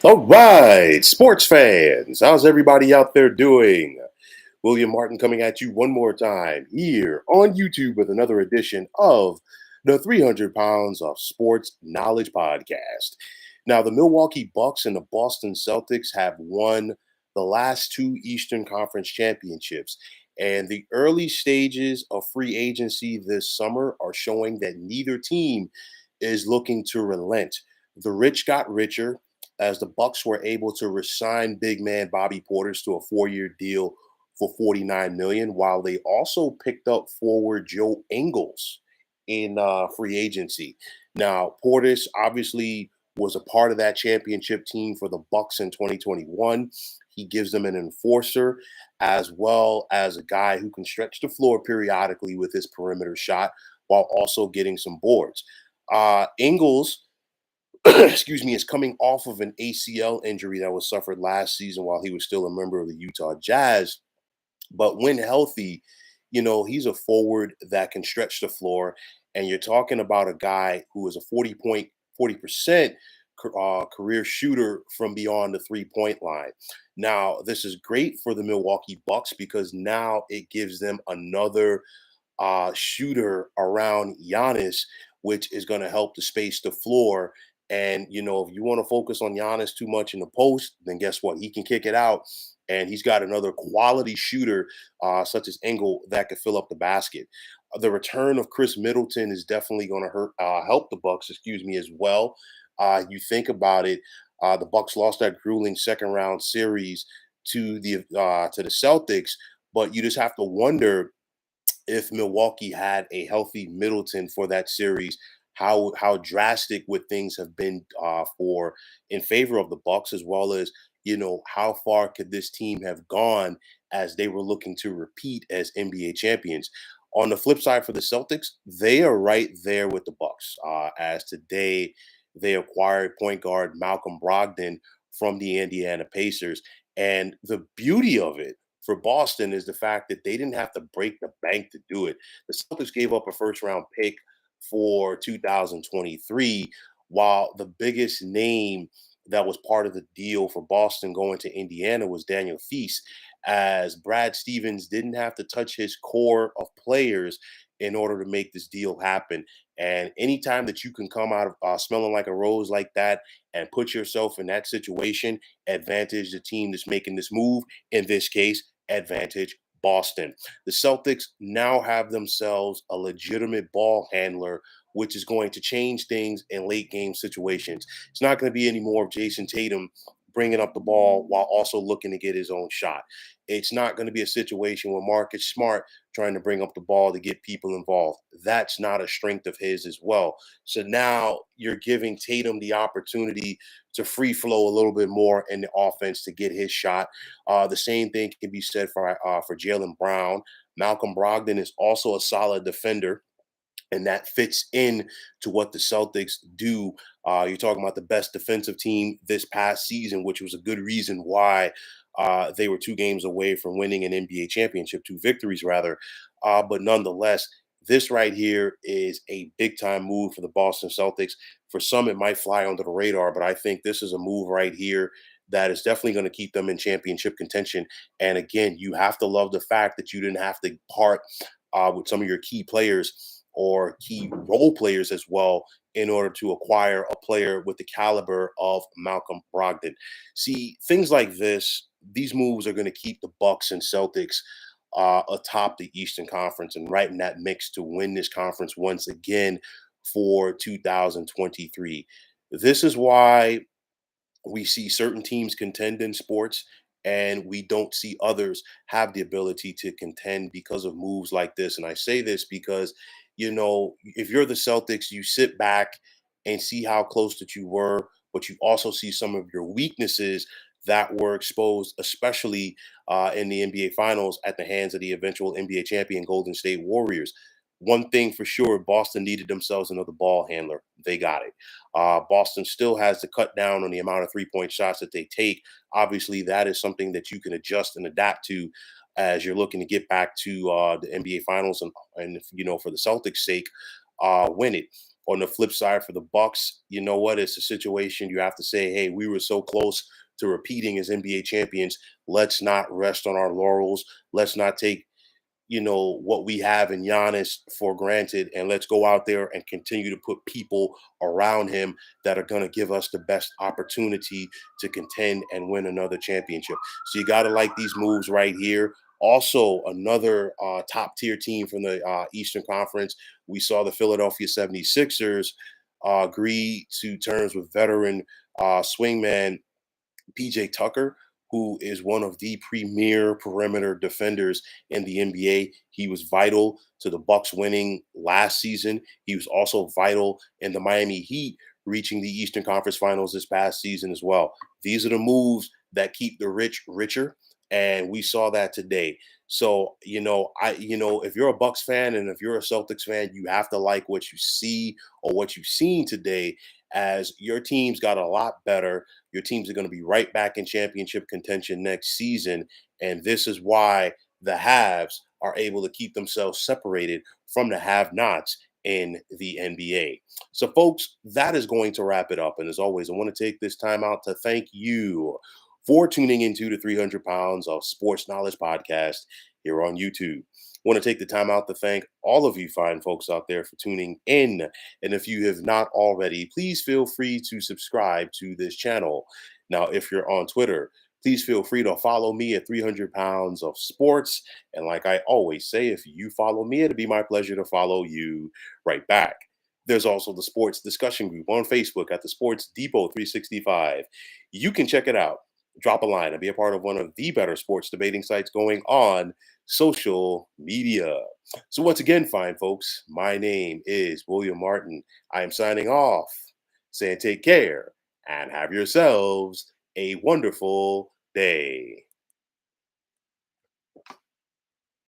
All right, sports fans, how's everybody out there doing? William Martin coming at you one more time here on YouTube with another edition of the 300 Pounds of Sports Knowledge Podcast. Now, the Milwaukee Bucks and the Boston Celtics have won the last two Eastern Conference championships, and the early stages of free agency this summer are showing that neither team is looking to relent. The rich got richer as the Bucks were able to resign big man Bobby Portis to a 4-year deal for 49 million, while they also picked up forward Joe Ingles in free agency. Now, Portis obviously was a part of that championship team for the Bucks in 2021. He gives them an enforcer as well as a guy who can stretch the floor periodically with his perimeter shot while also getting some boards. Ingles excuse me, is coming off of an ACL injury that was suffered last season while he was still a member of the Utah Jazz. But when healthy, he's a forward that can stretch the floor. And you're talking about a guy who is a 40% career shooter from beyond the 3-point line. Now, this is great for the Milwaukee Bucks because now it gives them another shooter around Giannis, which is going to help to space the floor. And, if you want to focus on Giannis too much in the post, then guess what? He can kick it out. And he's got another quality shooter, such as Engel, that could fill up the basket. The return of Chris Middleton is definitely going to help the Bucks, as well. You think about it, the Bucks lost that grueling second round series to the Celtics, but you just have to wonder if Milwaukee had a healthy Middleton for that series, how drastic would things have been for in favor of the Bucks, as well as how far could this team have gone as they were looking to repeat as NBA champions. On the flip side for the Celtics, they are right there with the Bucks. As today they acquired point guard Malcolm Brogdon from the Indiana Pacers, and the beauty of it for Boston is the fact that they didn't have to break the bank to do it. The Celtics gave up a first round pick for 2023, while the biggest name that was part of the deal for Boston going to Indiana was Daniel Feast, as Brad Stevens didn't have to touch his core of players in order to make this deal happen. And anytime that you can come out of smelling like a rose like that and put yourself in that situation, advantage the team that's making this move. In this case, advantage Boston. The Celtics now have themselves a legitimate ball handler, which is going to change things in late game situations. It's not going to be any more of Jason Tatum bringing up the ball while also looking to get his own shot. It's not going to be a situation where Marcus Smart trying to bring up the ball to get people involved. That's not a strength of his as well. So now you're giving Tatum the opportunity to free flow a little bit more in the offense to get his shot. The same thing can be said for Jalen Brown. Malcolm Brogdon is also a solid defender, and that fits in to what the Celtics do. You're talking about the best defensive team this past season, which was a good reason why they were 2 games away from winning an NBA championship, 2 victories rather. But nonetheless, this right here is a big time move for the Boston Celtics. For some, it might fly under the radar, but I think this is a move right here that is definitely going to keep them in championship contention. And again, you have to love the fact that you didn't have to part with some of your key players or key role players as well in order to acquire a player with the caliber of Malcolm Brogdon. See, things like this, these moves are going to keep the Bucks and Celtics atop the Eastern Conference and right in that mix to win this conference once again for 2023. This is why we see certain teams contend in sports and we don't see others have the ability to contend because of moves like this. And I say this because, if you're the Celtics, you sit back and see how close that you were, but you also see some of your weaknesses that were exposed, especially in the NBA Finals at the hands of the eventual NBA champion Golden State Warriors. One thing for sure, Boston needed themselves another ball handler. They got it. Boston still has to cut down on the amount of 3-point shots that they take. Obviously, that is something that you can adjust and adapt to as you're looking to get back to the NBA Finals and for the Celtics' sake, win it. On the flip side, for the Bucks, you know what? It's a situation you have to say, hey, we were so close to repeating as NBA champions. Let's not rest on our laurels. Let's not take what we have in Giannis for granted, and let's go out there and continue to put people around him that are going to give us the best opportunity to contend and win another championship. So you got to like these moves right here. Also, another top tier team from the Eastern Conference. We saw the Philadelphia 76ers agree to terms with veteran swingman PJ Tucker, who is one of the premier perimeter defenders in the NBA. He was vital to the Bucks winning last season. He was also vital in the Miami Heat reaching the Eastern Conference Finals this past season as well. These are the moves that keep the rich richer, and we saw that today. So, if you're a Bucks fan and if you're a Celtics fan, you have to like what you see or what you've seen today, as your teams got a lot better. Your teams are going to be right back in championship contention next season. And this is why the haves are able to keep themselves separated from the have nots in the NBA. So, folks, that is going to wrap it up. And as always, I want to take this time out to thank you for tuning into the 300 Pounds of Sports Knowledge podcast here on YouTube. I want to take the time out to thank all of you fine folks out there for tuning in. And if you have not already, please feel free to subscribe to this channel. Now, if you're on Twitter, please feel free to follow me at 300 Pounds of Sports. And like I always say, if you follow me, it'll be my pleasure to follow you right back. There's also the sports discussion group on Facebook at the Sports Depot 365. You can check it out. Drop a line and be a part of one of the better sports debating sites going on social media. So once again, fine folks, my name is William Martin. I am signing off, saying take care and have yourselves a wonderful day.